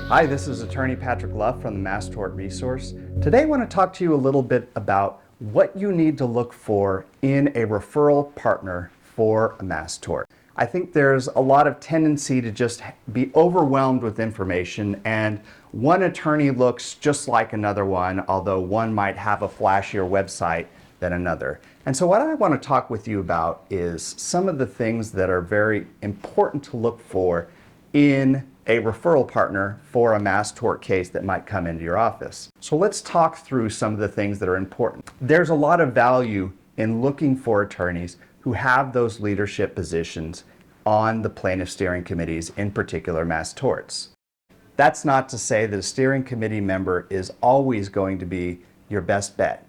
Hi, this is attorney Patrick Luff from the Mass Tort resource. Today I want to talk to you a little bit about what you need to look for in a referral partner for a mass tort. I think there's a lot of tendency to just be overwhelmed with information, and one attorney looks just like another one, although one might have a flashier website than another. And so what I want to talk with you about is some of the things that are very important to look for in a referral partner for a mass tort case that might come into your office. So let's talk through some of the things that are important. There's a lot of value in looking for attorneys who have those leadership positions on the plaintiff steering committees, in particular mass torts. That's not to say that a steering committee member is always going to be your best bet.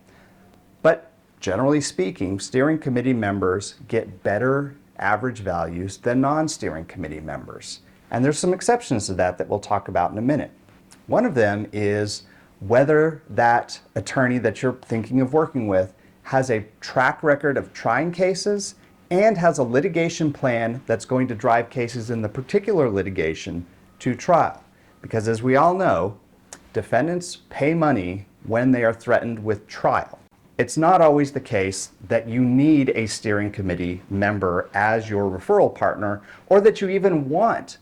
But generally speaking, steering committee members get better average values than non-steering committee members. And there's some exceptions to that we'll talk about in a minute. One of them is whether that attorney that you're thinking of working with has a track record of trying cases and has a litigation plan that's going to drive cases in the particular litigation to trial. Because as we all know, defendants pay money when they are threatened with trial. It's not always the case that you need a steering committee member as your referral partner, or that you even want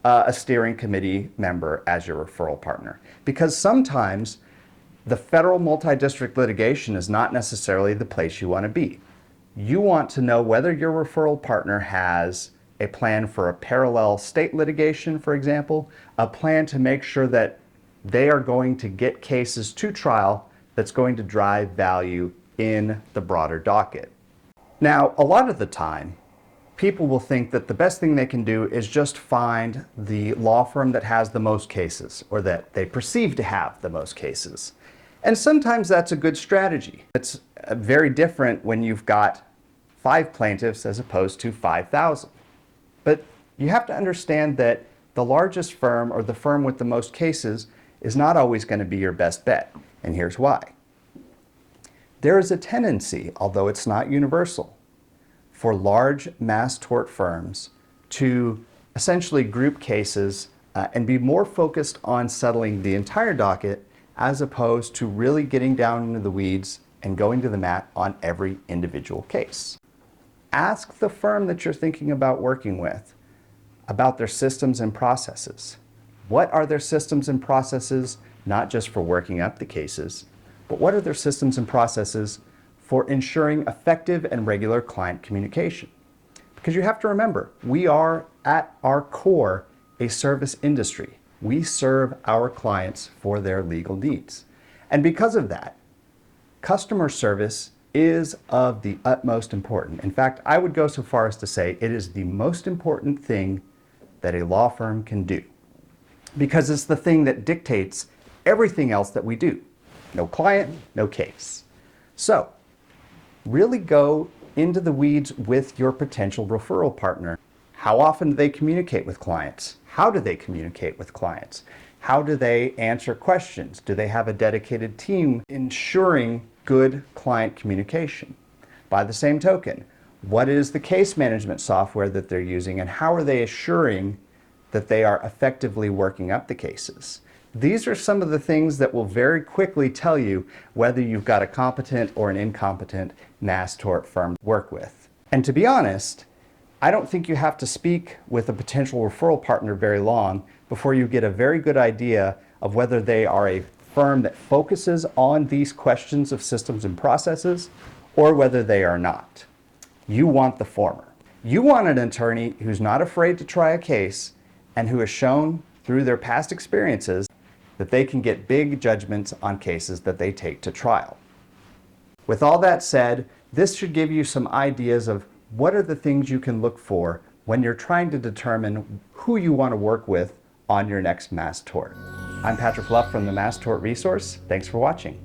a steering committee member as your referral partner. Because sometimes the federal multi-district litigation is not necessarily the place you want to be. You want to know whether your referral partner has a plan for a parallel state litigation, for example, a plan to make sure that they are going to get cases to trial that's going to drive value in the broader docket. Now, a lot of the time, people will think that the best thing they can do is just find the law firm that has the most cases, or that they perceive to have the most cases. And sometimes that's a good strategy. It's very different when you've got 5 plaintiffs as opposed to 5,000. But you have to understand that the largest firm, or the firm with the most cases, is not always going to be your best bet. And here's why. There is a tendency, although it's not universal, for large mass tort firms to essentially group cases and be more focused on settling the entire docket as opposed to really getting down into the weeds and going to the mat on every individual case. Ask the firm that you're thinking about working with about their systems and processes. What are their systems and processes, not just for working up the cases, but what are their systems and processes for ensuring effective and regular client communication? Because you have to remember, we are at our core a service industry. We serve our clients for their legal needs. And because of that, customer service is of the utmost importance. In fact, I would go so far as to say it is the most important thing that a law firm can do, because it's the thing that dictates everything else that we do. No client, no case. So, really go into the weeds with your potential referral partner. How often do they communicate with clients? How do they communicate with clients? How do they answer questions? Do they have a dedicated team ensuring good client communication? By the same token, what is the case management software that they're using, and how are they assuring that they are effectively working up the cases? These are some of the things that will very quickly tell you whether you've got a competent or an incompetent mass tort firm to work with. And to be honest, I don't think you have to speak with a potential referral partner very long before you get a very good idea of whether they are a firm that focuses on these questions of systems and processes, or whether they are not. You want the former. You want an attorney who's not afraid to try a case and who has shown through their past experiences that they can get big judgments on cases that they take to trial. With all that said, this should give you some ideas of what are the things you can look for when you're trying to determine who you want to work with on your next mass tort. I'm Patrick Luff from the Mass Tort Resource. Thanks for watching.